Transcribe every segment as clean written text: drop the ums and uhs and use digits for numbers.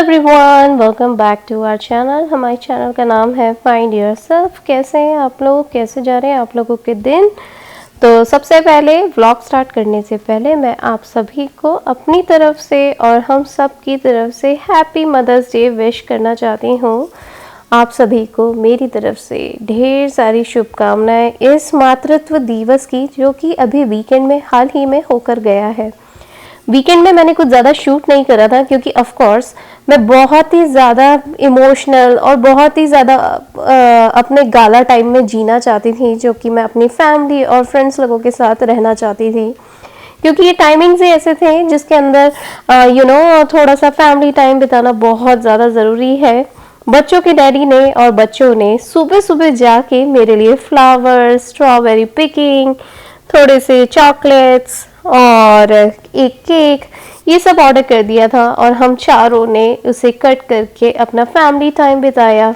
Everyone, welcome back to our channel. हमारे channel का नाम है फाइंड योरसेल्फ। कैसे हैं आप लोग, कैसे जा रहे हैं आप लोगों के दिन। तो सबसे पहले व्लॉग स्टार्ट करने से पहले मैं आप सभी को अपनी तरफ से और हम सब की तरफ से हैप्पी मदर्स डे विश करना चाहती हूँ। आप सभी को मेरी तरफ से ढेर सारी शुभकामनाएं इस मातृत्व दिवस की, जो कि अभी वीकेंड में हाल ही में होकर गया है। वीकेंड में मैंने कुछ ज़्यादा शूट नहीं करा था क्योंकि ऑफ कोर्स मैं बहुत ही ज़्यादा इमोशनल और बहुत ही ज़्यादा अपने गाला टाइम में जीना चाहती थी, जो कि मैं अपनी फैमिली और फ्रेंड्स लोगों के साथ रहना चाहती थी। क्योंकि ये टाइमिंग्स ही ऐसे थे जिसके अंदर थोड़ा सा फैमिली टाइम बिताना बहुत ज़्यादा ज़रूरी है। बच्चों के डैडी ने और बच्चों ने सुबह सुबह जाके मेरे लिए फ्लावर्स, स्ट्रॉबेरी पिकिंग, थोड़े से चॉकलेट्स और एक केक, ये सब ऑर्डर कर दिया था और हम चारों ने उसे कट करके अपना फैमिली टाइम बिताया।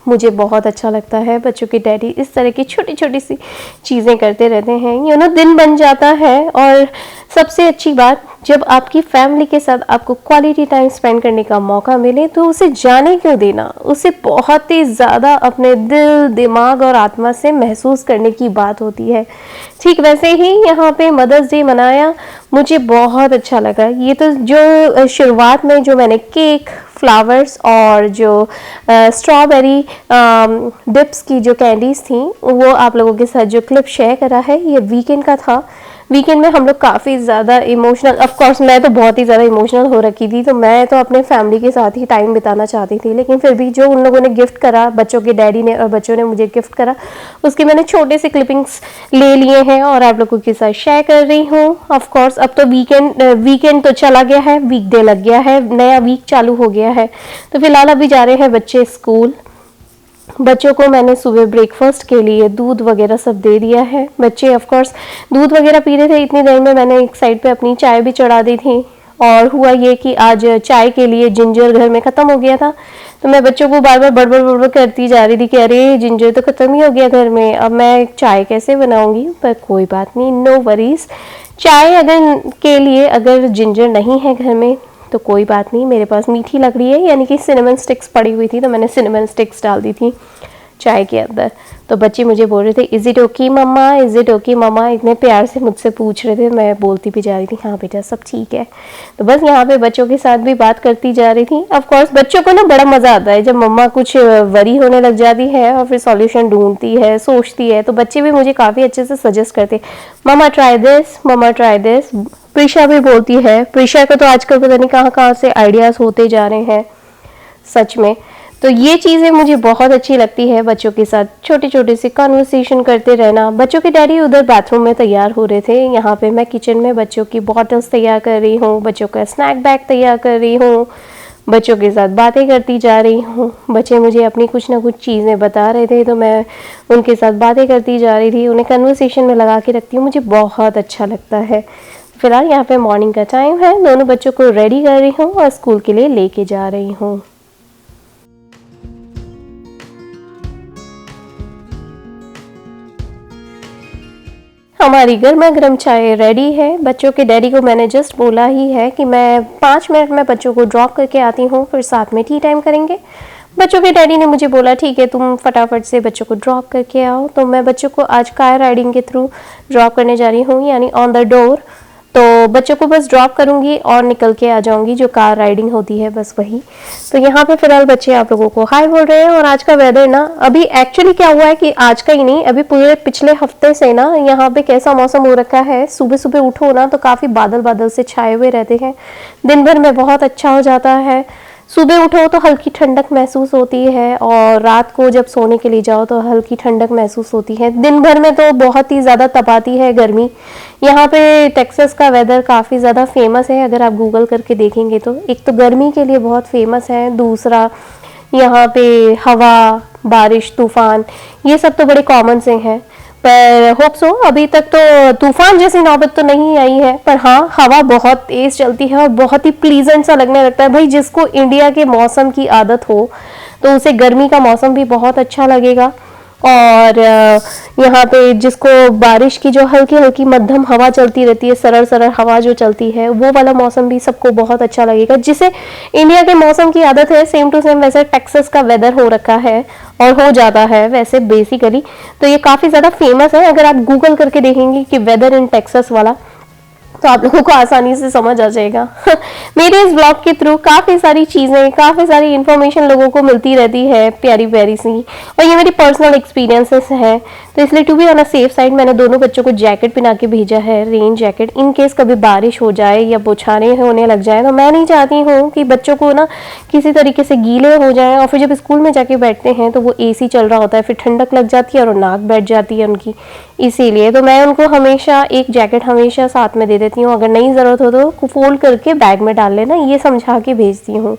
मुझे बहुत अच्छा लगता है बच्चों के डैडी इस तरह की छोटी छोटी सी चीज़ें करते रहते हैं। दिन बन जाता है। और सबसे अच्छी बात, जब आपकी फैमिली के साथ आपको क्वालिटी टाइम स्पेंड करने का मौका मिले तो उसे जाने क्यों देना, उसे बहुत ही ज़्यादा अपने दिल, दिमाग और आत्मा से महसूस करने की बात होती है। ठीक वैसे ही यहाँ पे मदर्स डे मनाया, मुझे बहुत अच्छा लगा। ये तो जो शुरुआत में जो मैंने केक, फ्लावर्स और जो स्ट्रॉबेरी डिप्स की जो कैंडीज़ थी वो आप लोगों के साथ जो क्लिप शेयर करा है, ये वीकेंड का था। वीकेंड में हम लोग काफ़ी ज़्यादा इमोशनल, ऑफ कोर्स मैं तो बहुत ही ज़्यादा इमोशनल हो रखी थी, तो मैं तो अपने फैमिली के साथ ही टाइम बिताना चाहती थी। लेकिन फिर भी जो उन लोगों ने गिफ्ट करा, बच्चों के डैडी ने और बच्चों ने मुझे गिफ्ट करा, उसके मैंने छोटे से क्लिपिंग्स ले लिए हैं और आप लोगों के साथ शेयर कर रही हूँ। ऑफ कोर्स अब तो वीकेंड तो चला गया है, वीकडे लग गया है, नया वीक चालू हो गया है। तो फिलहाल अभी जा रहे हैं बच्चे स्कूल। बच्चों को मैंने सुबह ब्रेकफास्ट के लिए दूध वगैरह सब दे दिया है। बच्चे ऑफ कोर्स दूध वगैरह पी रहे थे, इतनी देर में मैंने एक साइड पे अपनी चाय भी चढ़ा दी थी। और हुआ ये कि आज चाय के लिए जिंजर घर में ख़त्म हो गया था, तो मैं बच्चों को बार बार बड़बड़ बड़बड़ करती जा रही थी कि अरे जिंजर तो ख़त्म ही हो गया घर में, अब मैं चाय कैसे बनाऊंगी। पर कोई बात नहीं, नो वरीज। चाय के लिए अगर जिंजर नहीं है घर में तो कोई बात नहीं, मेरे पास मीठी लकड़ी है, यानी कि सिनेमन स्टिक्स पड़ी हुई थी, तो मैंने सिनेमन स्टिक्स डाल दी थी चाय के अंदर। तो बच्चे मुझे बोल रहे थे is it okay mamma, is it okay mamma, इतने प्यार से मुझसे पूछ रहे थे। मैं बोलती भी जा रही थी हाँ बेटा सब ठीक है। तो बस यहाँ पे बच्चों के साथ भी बात करती जा रही थी। ऑफ कोर्स बच्चों को ना बड़ा मज़ा आता है जब मम्मा कुछ वरी होने लग जाती है और फिर सॉल्यूशन ढूंढती है, सोचती है। तो बच्चे भी मुझे काफ़ी अच्छे से सजेस्ट करते, mamma try this, mamma try this. Preesha भी बोलती है, प्रीशा को तो आजकल पता नहीं कहाँ कहाँ से आइडियाज़ होते जा रहे हैं सच में। तो ये चीज़ें मुझे बहुत अच्छी लगती है, बच्चों के साथ छोटे छोटे से कन्वर्सेशन करते रहना। बच्चों के डैडी उधर बाथरूम में तैयार हो रहे थे, यहाँ पे मैं किचन में बच्चों की बॉटल्स तैयार कर रही हूँ, बच्चों का स्नैक बैग तैयार कर रही हूँ, बच्चों के साथ बातें करती जा रही हूँ। बच्चे मुझे अपनी कुछ ना कुछ चीज़ें बता रहे थे, तो मैं उनके साथ बातें करती जा रही थी, उन्हें कन्वर्सेशन में लगा के रखती हूँ, मुझे बहुत अच्छा लगता है। फिलहाल यहाँ पे मॉर्निंग का टाइम है, दोनों बच्चों को रेडी कर रही हूँ और स्कूल के लिए लेके जा रही हूँ। हमारी गर्मा गर्म चाय रेडी है। बच्चों के डैडी को मैंने जस्ट बोला ही है कि मैं 5 मिनट में बच्चों को ड्रॉप करके आती हूँ, फिर साथ में टी टाइम करेंगे। बच्चों के डैडी ने मुझे बोला ठीक है तुम फटाफट से बच्चों को ड्रॉप करके आओ। तो मैं बच्चों को आज कार राइडिंग के थ्रू ड्रॉप करने जा रही हूँ, यानी ऑन द डोर। तो बच्चों को बस ड्रॉप करूँगी और निकल के आ जाऊँगी, जो कार राइडिंग होती है बस वही। तो यहाँ पे फिलहाल बच्चे आप लोगों को हाय बोल रहे हैं। और आज का वेदर ना, अभी एक्चुअली क्या हुआ है कि आज का ही नहीं, अभी पूरे पिछले हफ्ते से ना यहाँ पे कैसा मौसम हो रखा है, सुबह सुबह उठो ना तो काफ़ी बादल बादल से छाए हुए रहते हैं, दिन भर में बहुत अच्छा हो जाता है। सुबह उठो तो हल्की ठंडक महसूस होती है और रात को जब सोने के लिए जाओ तो हल्की ठंडक महसूस होती है। दिन भर में तो बहुत ही ज़्यादा तपाती है गर्मी। यहाँ पे टेक्सास का वेदर काफ़ी ज़्यादा फेमस है, अगर आप गूगल करके देखेंगे तो। एक तो गर्मी के लिए बहुत फेमस है, दूसरा यहाँ पे हवा, बारिश, तूफान, ये सब तो बड़े कॉमन से हैं। पर होप सो अभी तक तो तूफान जैसी नौबत तो नहीं आई है, पर हाँ हवा बहुत तेज चलती है और बहुत ही प्लीजेंट सा लगने लगता है। भाई जिसको इंडिया के मौसम की आदत हो तो उसे गर्मी का मौसम भी बहुत अच्छा लगेगा। और यहाँ पे जिसको बारिश की जो हल्की हल्की मध्यम हवा चलती रहती है, सरल सरल हवा जो चलती है, वो वाला मौसम भी सबको बहुत अच्छा लगेगा। जिसे इंडिया के मौसम की आदत है, सेम टू सेम वैसे टेक्सास का वेदर हो रखा है और हो जाता है वैसे बेसिकली। तो ये काफ़ी ज़्यादा फेमस है। अगर आप गूगल करके देखेंगे कि वेदर इन टेक्सास वाला, तो आप लोगों को आसानी से समझ आ जाएगा। मेरे इस ब्लॉग के थ्रू काफ़ी सारी चीज़ें, काफ़ी सारी इन्फॉर्मेशन लोगों को मिलती रहती है, प्यारी प्यारी सी, और ये मेरी पर्सनल एक्सपीरियंसेस हैं। तो इसलिए to be on a safe side मैंने दोनों बच्चों को जैकेट पहना के भेजा है, रेन जैकेट, इन केस कभी बारिश हो जाए या बौछारें होने लग जाए। तो मैं नहीं चाहती हूँ कि बच्चों को ना किसी तरीके से गीले हो जाएं, और फिर जब स्कूल में जाके बैठते हैं तो वो AC चल रहा होता है, फिर ठंडक लग जाती है और नाक बैठ जाती है उनकी। इसीलिए तो मैं उनको हमेशा एक जैकेट हमेशा साथ में दे देती हूँ। अगर नहीं ज़रूरत हो तो फोल्ड करके बैग में डाल लेना, ये समझा के भेजती हूँ।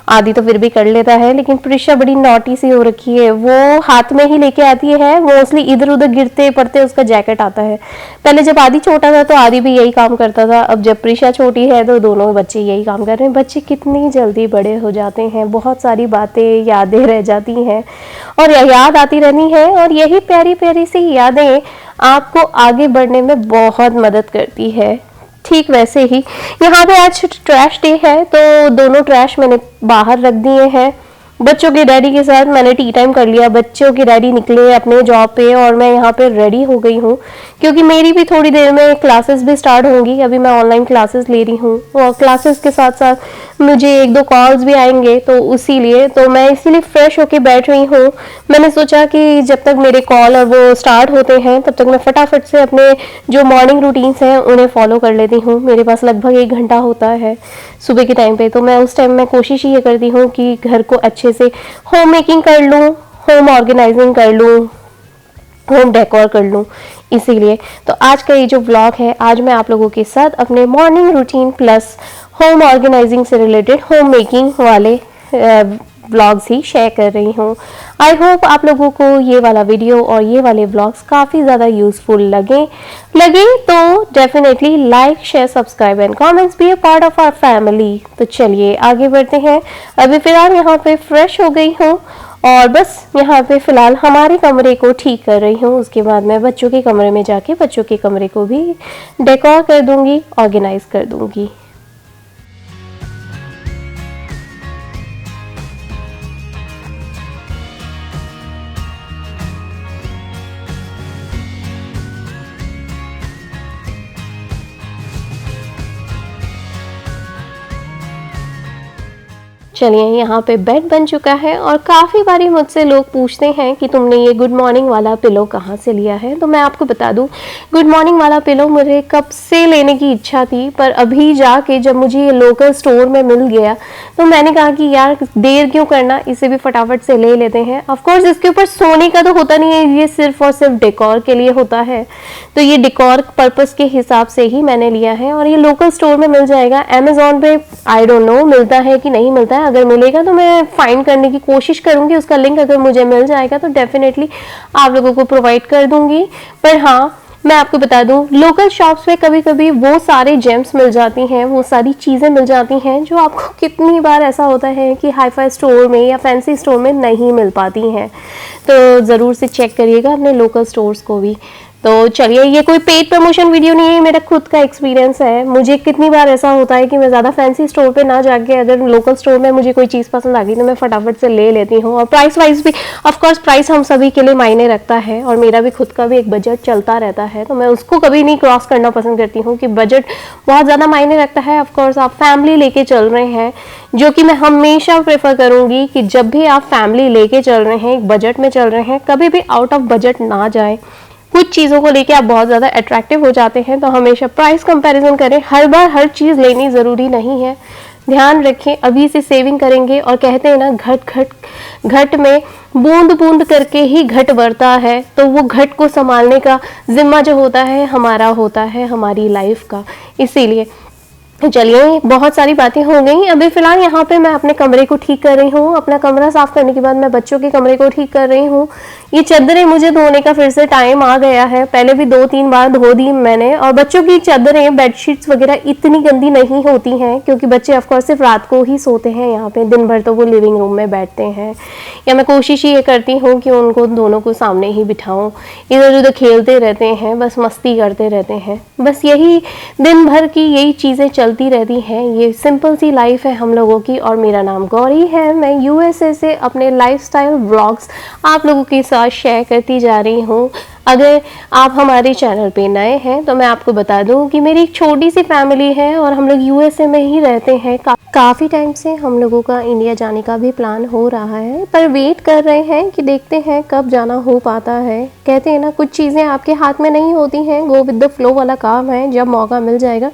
आदि तो फिर भी कर लेता है, लेकिन प्रिशा बड़ी नॉटी सी हो रखी है, वो हाथ में ही लेके आती है, मोस्टली इधर उधर गिरते पड़ते उसका जैकेट आता है। पहले जब आदि छोटा था तो आदि भी यही काम करता था, अब जब प्रिशा छोटी है तो दोनों बच्चे यही काम कर रहे हैं। बच्चे कितनी जल्दी बड़े हो जाते हैं, बहुत सारी बातें यादें रह जाती हैं और याद आती रहनी है, और यही प्यारी प्यारी सी यादें आपको आगे बढ़ने में बहुत मदद करती है। ठीक वैसे ही यहाँ पे आज ट्रैश डे है, तो दोनों ट्रैश मैंने बाहर रख दिए हैं। बच्चों के डैडी के साथ मैंने टी टाइम कर लिया। बच्चों के डैडी निकले अपने जॉब पे और मैं यहाँ पे रेडी हो गई हूँ, क्योंकि मेरी भी थोड़ी देर में क्लासेस भी स्टार्ट होंगी। अभी मैं ऑनलाइन क्लासेस ले रही हूँ और क्लासेस के साथ साथ मुझे 1-2 कॉल्स भी आएंगे, तो इसीलिए तो मैं इसीलिए फ्रेश होके बैठ रही हूँ। मैंने सोचा कि जब तक मेरे कॉल और वो स्टार्ट होते हैं तब तक मैं फटाफट से अपने जो मॉर्निंग रूटीन्स हैं उन्हें फॉलो कर लेती हूँ। मेरे पास लगभग 1 घंटा होता है सुबह के टाइम पे, तो मैं उस टाइम में कोशिश ये करती हूँ कि घर को अच्छे से होम मेकिंग कर लूँ, होम ऑर्गेनाइजिंग कर लूँ, होम डेकोर कर लूँ। इसीलिए तो आज का ये जो व्लॉग है, आज मैं आप लोगों के साथ अपने morning routine plus home organising से रिलेटेड होम मेकिंग वाले व्लॉग्स ही शेयर कर रही हूँ। आई होप आप लोगों को ये वाला वीडियो और ये वाले व्लॉग्स काफ़ी ज़्यादा यूजफुल लगे तो definitely like, share, subscribe and comments, be a part of our family. तो चलिए आगे बढ़ते हैं। अभी फिलहाल यहाँ पे फ्रेश हो गई हूँ और बस यहाँ पे फिलहाल हमारे कमरे को ठीक कर रही हूँ। उसके बाद मैं बच्चों के कमरे में जाके बच्चों के कमरे को भी डेकोर कर दूंगी, ऑर्गेनाइज कर दूंगी। चलिए यहाँ पे बेड बन चुका है और काफ़ी बारी मुझसे लोग पूछते हैं कि तुमने ये गुड मॉर्निंग वाला पिलो कहाँ से लिया है। तो मैं आपको बता दूँ, गुड मॉर्निंग वाला पिलो मुझे कब से लेने की इच्छा थी, पर अभी जाके जब मुझे ये लोकल स्टोर में मिल गया तो मैंने कहा कि यार देर क्यों करना, इसे भी फटाफट से ले लेते हैं। ऑफकोर्स इसके ऊपर सोने का तो होता नहीं है, ये सिर्फ और सिर्फ डेकोर के लिए होता है, तो ये डेकोर पर्पस के हिसाब से ही मैंने लिया है और ये लोकल स्टोर में मिल जाएगा। अमेजोन पे आई डोंट नो मिलता है कि नहीं मिलता है, अगर मिलेगा तो मैं फाइंड करने की कोशिश करूंगी। उसका लिंक अगर मुझे मिल जाएगा तो डेफिनेटली आप लोगों को प्रोवाइड कर दूंगी। पर हाँ, मैं आपको बता दूं, लोकल शॉप्स में कभी कभी वो सारे जेम्स मिल जाती हैं, वो सारी चीज़ें मिल जाती हैं जो आपको कितनी बार ऐसा होता है कि हाई-फाई स्टोर में या फैंसी स्टोर में नहीं मिल पाती हैं। तो ज़रूर से चेक करिएगा अपने लोकल स्टोर्स को भी। तो चलिए, ये कोई पेड प्रमोशन वीडियो नहीं है, मेरा खुद का एक्सपीरियंस है। मुझे कितनी बार ऐसा होता है कि मैं ज़्यादा फैंसी स्टोर पे ना जाके अगर लोकल स्टोर में मुझे कोई चीज़ पसंद आ गई तो मैं फटाफट से ले लेती हूँ। और प्राइस वाइज भी ऑफकोर्स प्राइस हम सभी के लिए मायने रखता है और मेरा भी खुद का भी एक बजट चलता रहता है, तो मैं उसको कभी नहीं क्रॉस करना पसंद करती हूँ कि बजट बहुत ज़्यादा मायने रखता है। ऑफकोर्स आप फैमिली लेके चल रहे हैं, जो कि मैं हमेशा प्रेफर करूँगी कि जब भी आप फैमिली लेके चल रहे हैं, एक बजट में चल रहे हैं, कभी भी आउट ऑफ बजट ना जाए। कुछ चीज़ों को लेके आप बहुत ज़्यादा अट्रैक्टिव हो जाते हैं, तो हमेशा प्राइस कंपैरिजन करें। हर बार हर चीज़ लेनी ज़रूरी नहीं है, ध्यान रखें। अभी से सेविंग करेंगे, और कहते हैं ना, घट में बूंद बूंद करके ही घट बढ़ता है, तो वो घट को संभालने का जिम्मा जो होता है हमारा होता है, हमारी लाइफ का। इसीलिए चलिए, बहुत सारी बातें हो गई। अभी फ़िलहाल यहाँ पे मैं अपने कमरे को ठीक कर रही हूँ। अपना कमरा साफ़ करने के बाद मैं बच्चों के कमरे को ठीक कर रही हूँ। ये चादरें मुझे धोने का फिर से टाइम आ गया है। पहले भी 2-3 बार धो दी मैंने। और बच्चों की चादरें, बेडशीट्स वगैरह इतनी गंदी नहीं होती हैं, क्योंकि बच्चे ऑफ कोर्स सिर्फ रात को ही सोते हैं यहाँ पे। दिन भर तो वो लिविंग रूम में बैठते हैं। या मैं कोशिश ये करती हूँ कि उनको दोनों को सामने ही बिठाऊँ। इधर-उधर खेलते रहते हैं, बस मस्ती करते रहते हैं। बस यही दिन भर की यही चीज़ें चलती रहती हैं। ये सिंपल सी लाइफ है हम लोगों की। और मेरा नाम गौरी है। मैं यूएसए से अपने लाइफस्टाइल व्लॉग्स आप लोगों के साथ शेयर करती जा रही हूँ। अगर आप हमारे चैनल पे नए हैं तो मैं आपको बता दूं कि मेरी एक छोटी सी फैमिली है और हम लोग यूएसए में ही रहते हैं। काफ़ी टाइम से हम लोगों का इंडिया जाने का भी प्लान हो रहा है, पर वेट कर रहे हैं कि देखते हैं कब जाना हो पाता है। कहते हैं ना, कुछ चीज़ें आपके हाथ में नहीं होती हैं, गो विद द फ्लो वाला काम है। जब मौका मिल जाएगा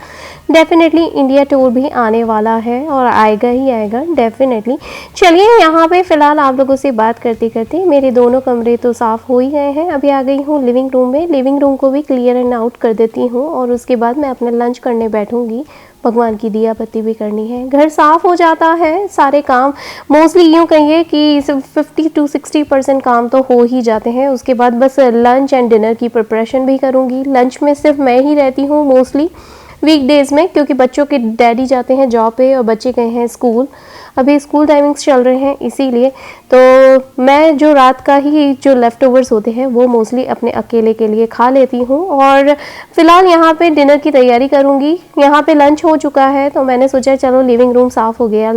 डेफिनेटली इंडिया टूर भी आने वाला है और आएगा ही आएगा डेफिनेटली। चलिए, यहाँ पे फ़िलहाल आप लोगों से बात करते करते मेरे दोनों कमरे तो साफ़ हो ही गए हैं। अभी आ गई हूँ लिविंग रूम में। लिविंग रूम को भी क्लियर एंड आउट कर देती हूँ और उसके बाद मैं अपना लंच करने बैठूँगी। भगवान की दिया बत्ती भी करनी है। घर साफ़ हो जाता है, सारे काम मोस्टली यूँ कहिए कि 50 to 60% काम तो हो ही जाते हैं। उसके बाद बस लंच एंड डिनर की प्रिपरेशन भी करूँगी। लंच में सिर्फ मैं ही रहती हूँ मोस्टली वीकडेज़ में, क्योंकि बच्चों के डैडी जाते हैं जॉब पे और बच्चे गए हैं स्कूल। अभी स्कूल टाइमिंग्स चल रहे हैं, इसीलिए तो मैं जो रात का ही जो लेफ़्ट ओवर्स होते हैं वो मोस्टली अपने अकेले के लिए खा लेती हूँ। और फ़िलहाल यहाँ पे डिनर की तैयारी करूँगी। यहाँ पे लंच हो चुका है तो मैंने सोचा चलो लिविंग रूम साफ़ हो गया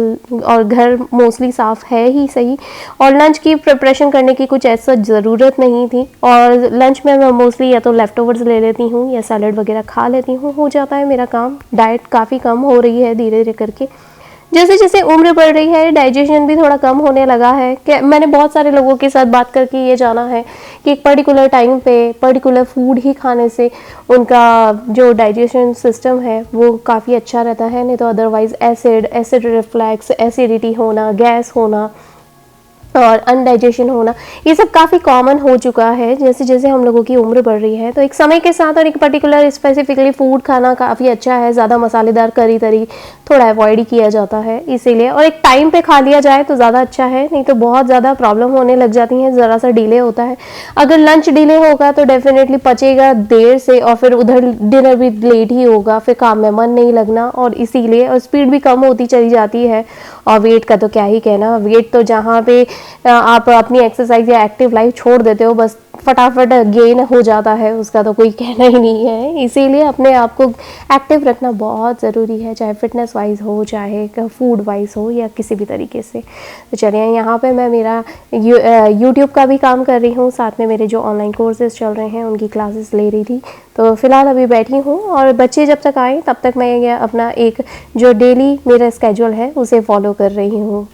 और घर मोस्टली साफ़ है ही सही, और लंच की प्रिपरेशन करने की कुछ ऐसा ज़रूरत नहीं थी। और लंच में मैं मोस्टली या तो लेफ़्ट ओवर्स ले लेती हूँ या सैलड वगैरह खा लेती हूँ, हो जाता है मेरा काम। डाइट काफ़ी कम हो रही है धीरे धीरे करके। जैसे जैसे उम्र बढ़ रही है डाइजेशन भी थोड़ा कम होने लगा है। कि मैंने बहुत सारे लोगों के साथ बात करके ये जाना है कि एक पर्टिकुलर टाइम पे पर्टिकुलर फूड ही खाने से उनका जो डाइजेशन सिस्टम है वो काफ़ी अच्छा रहता है। नहीं तो अदरवाइज़ एसिड रिफ्लैक्स, एसिडिटी होना, गैस होना और अनडाइजेशन होना, ये सब काफ़ी कॉमन हो चुका है जैसे जैसे हम लोगों की उम्र बढ़ रही है। तो एक समय के साथ और एक पर्टिकुलर स्पेसिफिकली फूड खाना काफ़ी अच्छा है। ज़्यादा मसालेदार करी तरी थोड़ा अवॉइड ही किया जाता है इसीलिए, और एक टाइम पे खा लिया जाए तो ज़्यादा अच्छा है, नहीं तो बहुत ज़्यादा प्रॉब्लम होने लग जाती है। ज़रा सा डिले होता है, अगर लंच डिले होगा तो डेफिनेटली पचेगा देर से और फिर उधर डिनर भी लेट ही होगा, फिर काम में मन नहीं लगना और इसीलिए और स्पीड भी कम होती चली जाती है। और वेट का तो क्या ही कहना, वेट तो जहाँ पे आप अपनी एक्सरसाइज या एक्टिव लाइफ छोड़ देते हो बस फटाफट गेन हो जाता है, उसका तो कोई कहना ही नहीं है। इसीलिए अपने आप को एक्टिव रखना बहुत ज़रूरी है, चाहे फिटनेस वाइज हो, चाहे फूड वाइज हो या किसी भी तरीके से। तो चलिए, यहाँ पे मैं मेरा यूट्यूब का भी काम कर रही हूँ, साथ में मेरे जो ऑनलाइन कोर्सेज चल रहे हैं उनकी क्लासेस ले रही थी। तो फ़िलहाल अभी बैठी हूँ और बच्चे जब तक आए तब तक मैं अपना एक जो डेली मेरा स्केड्यूल है उसे फॉलो कर रही हूँ।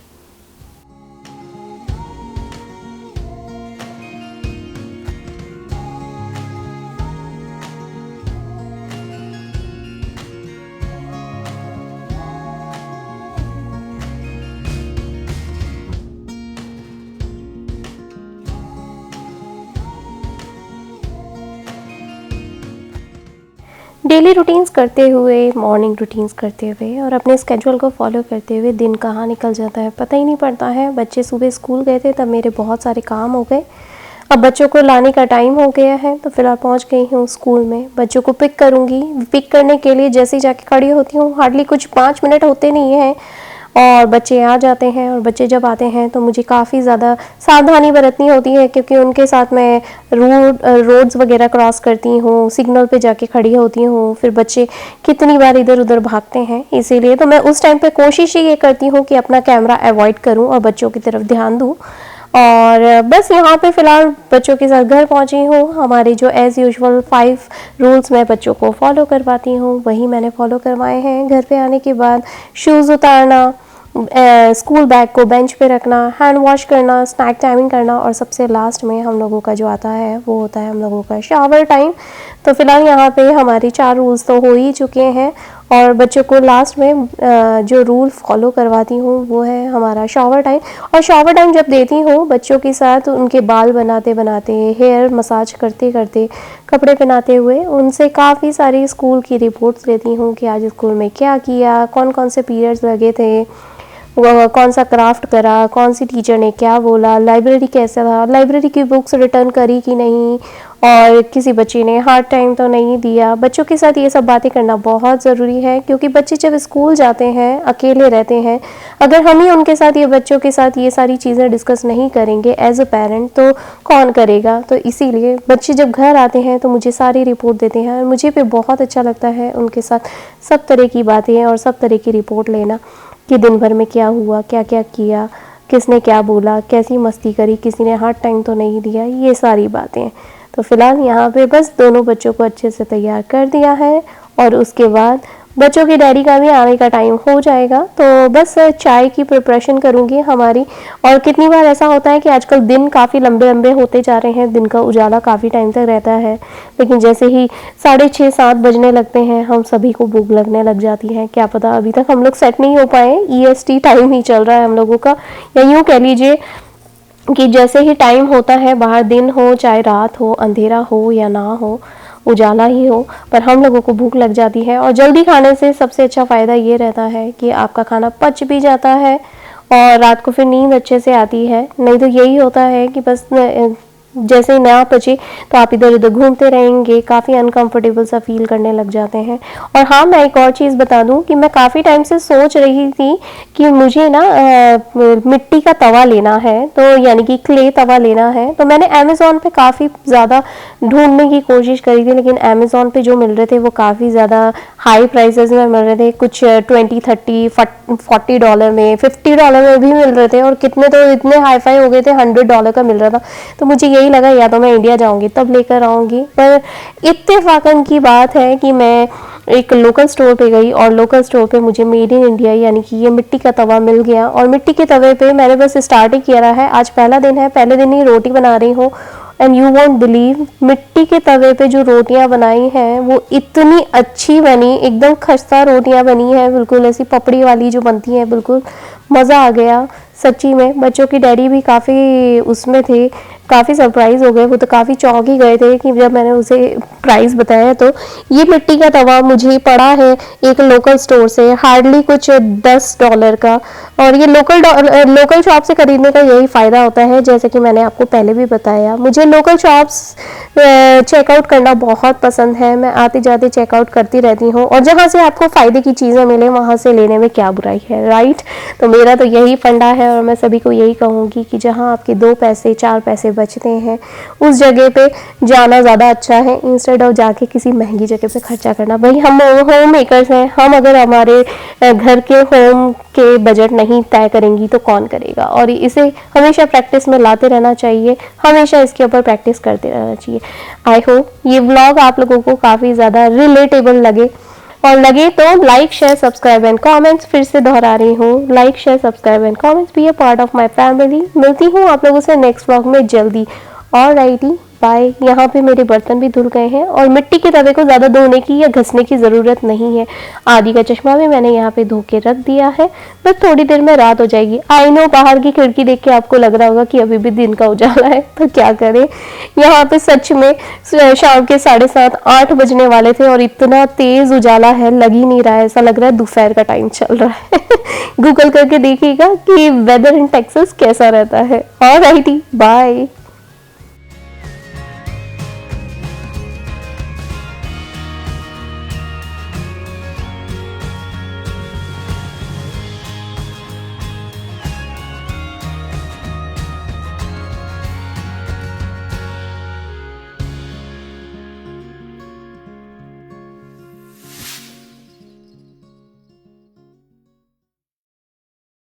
डेली रूटीन्स करते हुए, मॉर्निंग रूटीन्स करते हुए और अपने स्केड्यूल को फॉलो करते हुए दिन कहाँ निकल जाता है पता ही नहीं पड़ता है। बच्चे सुबह स्कूल गए थे तब मेरे बहुत सारे काम हो गए। अब बच्चों को लाने का टाइम हो गया है तो फिलहाल पहुंच गई हूँ स्कूल में। बच्चों को पिक करूँगी। पिक करने के लिए जैसे ही जाके खड़ी होती हूँ हार्डली कुछ 5 मिनट होते नहीं हैं और बच्चे आ जाते हैं। और बच्चे जब आते हैं तो मुझे काफ़ी ज़्यादा सावधानी बरतनी होती है, क्योंकि उनके साथ मैं रोड्स वगैरह क्रॉस करती हूँ, सिग्नल पे जाके खड़ी होती हूँ, फिर बच्चे कितनी बार इधर उधर भागते हैं। इसीलिए तो मैं उस टाइम पे कोशिश ये करती हूँ कि अपना कैमरा अवॉइड करूँ और बच्चों की तरफ ध्यान दूँ। और बस यहाँ पे फ़िलहाल बच्चों के साथ घर पहुँची हूँ। हमारे जो एज़ यूजुअल 5 रूल्स मैं बच्चों को फॉलो करवाती हूँ वही मैंने फॉलो करवाए हैं। घर पे आने के बाद शूज़ उतारना, स्कूल बैग को बेंच पे रखना, हैंड वॉश करना, स्नैक टाइमिंग करना और सबसे लास्ट में हम लोगों का जो आता है वो होता है हम लोगों का शावर टाइम। तो फ़िलहाल यहाँ पे हमारे 4 रूल्स तो हो ही चुके हैं और बच्चों को लास्ट में जो रूल फॉलो करवाती हूँ वो है हमारा शावर टाइम। और शावर टाइम जब देती हूँ बच्चों के साथ, उनके बाल बनाते बनाते, हेयर मसाज करते करते, कपड़े पहनाते हुए उनसे काफ़ी सारी स्कूल की रिपोर्ट्स लेती हूँ कि आज स्कूल में क्या किया, कौन कौन से पीरियड्स लगे थे, कौन सा क्राफ्ट करा, कौन सी टीचर ने क्या बोला, लाइब्रेरी कैसा था, लाइब्रेरी की बुक्स रिटर्न करी कि नहीं, और किसी बच्चे ने हार्ड टाइम तो नहीं दिया। बच्चों के साथ ये सब बातें करना बहुत ज़रूरी है, क्योंकि बच्चे जब स्कूल जाते हैं अकेले रहते हैं, अगर हम ही उनके साथ, ये बच्चों के साथ ये सारी चीज़ें डिस्कस नहीं करेंगे एज अ पेरेंट, तो कौन करेगा। तो इसीलिए बच्चे जब घर आते हैं तो मुझे सारी रिपोर्ट देते हैं, और मुझे भी बहुत अच्छा लगता है उनके साथ सब तरह की बातें और सब तरह की रिपोर्ट लेना कि दिन भर में क्या हुआ, क्या क्या किया, किसने क्या बोला, कैसी मस्ती करी, किसी ने हार्ड टाइम तो नहीं दिया, ये सारी बातें। तो फ़िलहाल यहाँ पे बस दोनों बच्चों को अच्छे से तैयार कर दिया है, और उसके बाद बच्चों की डैडी का भी आने का टाइम हो जाएगा, तो बस चाय की प्रिपरेशन करूँगी हमारी। और कितनी बार ऐसा होता है कि आजकल दिन काफ़ी लंबे लंबे होते जा रहे हैं, दिन का उजाला काफ़ी टाइम तक रहता है, लेकिन जैसे ही 6:30-7 बजने लगते हैं हम सभी को भूख लगने लग जाती है। क्या पता अभी तक हम लोग सेट नहीं हो पाए, EST टाइम ही चल रहा है हम लोगों का, या यूँ कह लीजिए कि जैसे ही टाइम होता है, बाहर दिन हो चाहे रात हो, अंधेरा हो या ना हो, उजाला ही हो, पर हम लोगों को भूख लग जाती है। और जल्दी खाने से सबसे अच्छा फ़ायदा ये रहता है कि आपका खाना पच भी जाता है और रात को फिर नींद अच्छे से आती है। नहीं तो यही होता है कि बस जैसे ही ना पचे तो आप इधर उधर घूमते रहेंगे, काफ़ी अनकंफर्टेबल सा फील करने लग जाते हैं। और हाँ, मैं एक और चीज़ बता दूं कि मैं काफ़ी टाइम से सोच रही थी कि मुझे ना मिट्टी का तवा लेना है, तो यानी कि क्ले तवा लेना है। तो मैंने अमेज़ॉन पे काफ़ी ज़्यादा ढूंढने की कोशिश करी थी, लेकिन अमेज़ॉन पे जो मिल रहे थे वो काफ़ी ज़्यादा हाई प्राइसेस में मिल रहे थे, कुछ 20-30-40 $40 में, $50 में भी मिल रहे थे, और कितने तो इतने हाई फाई हो गए थे, $100 का मिल रहा था। तो मुझे यही लगा या तो मैं इंडिया जाऊंगी तब लेकर आऊंगी, पर इत्तेफाकन की बात है कि मैं एक लोकल स्टोर पे गई और लोकल स्टोर पे मुझे मेड इन इंडिया यानी कि ये मिट्टी का तवा मिल गया। और मिट्टी के तवे पे मैंने बस स्टार्ट ही किया है, आज पहला दिन है, पहले दिन ही रोटी बना रही हूँ। एंड यू वॉन्ट बिलीव, मिट्टी के तवे पे जो रोटियां बनाई हैं वो इतनी अच्छी बनी, एकदम खस्ता रोटियां बनी हैं, बिल्कुल ऐसी पपड़ी वाली जो बनती हैं, बिल्कुल मज़ा आ गया सच्ची में। बच्चों की डैडी भी काफ़ी उसमें थे, काफ़ी सरप्राइज़ हो गए, वो तो काफ़ी चौंक ही गए थे कि जब मैंने उसे प्राइस बताया। तो ये मिट्टी का तवा मुझे पड़ा है एक लोकल स्टोर से, हार्डली कुछ $10 का। और ये लोकल शॉप से खरीदने का यही फ़ायदा होता है, जैसे कि मैंने आपको पहले भी बताया, मुझे लोकल शॉप्स चेकआउट करना बहुत पसंद है। मैं आते जाते चेकआउट करती रहती हूँ, और जहाँ से आपको फ़ायदे की चीज़ें मिले वहाँ से लेने में क्या बुराई है, राइट। तो मेरा तो यही फंडा है, और मैं सभी को यही कहूँगी कि जहाँ आपके 2 पैसे 4 पैसे बचते हैं उस जगह पे जाना ज़्यादा अच्छा है, इंस्टेड ऑफ जाके किसी महंगी जगह पे खर्चा करना। भाई हम होम मेकर्स हैं, हम अगर हमारे घर के होम के बजट नहीं तय करेंगी तो कौन करेगा। और इसे हमेशा प्रैक्टिस में लाते रहना चाहिए, हमेशा इसके ऊपर प्रैक्टिस करते रहना चाहिए। आई होप ये व्लॉग आप लोगों को काफ़ी ज़्यादा रिलेटेबल लगे, और लगे तो like share subscribe and comments, फिर से दोहरा रही हूँ, like share subscribe and comments, be a part of my family. मिलती हूँ आप लोगों से नेक्स्ट व्लॉग में जल्दी। Alrighty, bye. यहाँ पे मेरे बर्तन भी धुल गए हैं, और मिट्टी के तवे को ज़्यादा धोने की या घसने की ज़रूरत नहीं है। आदि का चश्मा भी मैंने यहाँ पे धो के रख दिया है, बस थोड़ी देर में रात हो जाएगी। आई नो बाहर की खिड़की देख के आपको लग रहा होगा कि अभी भी दिन का उजाला है, तो क्या करें, यहाँ पे सच में शाम के 7:30-8 बजने वाले थे और इतना तेज उजाला है, लग ही नहीं रहा है, ऐसा लग रहा है दोपहर का टाइम चल रहा है। गूगल करके देखिएगा कि वेदर इन टेक्सास कैसा रहता है। Alrighty, bye.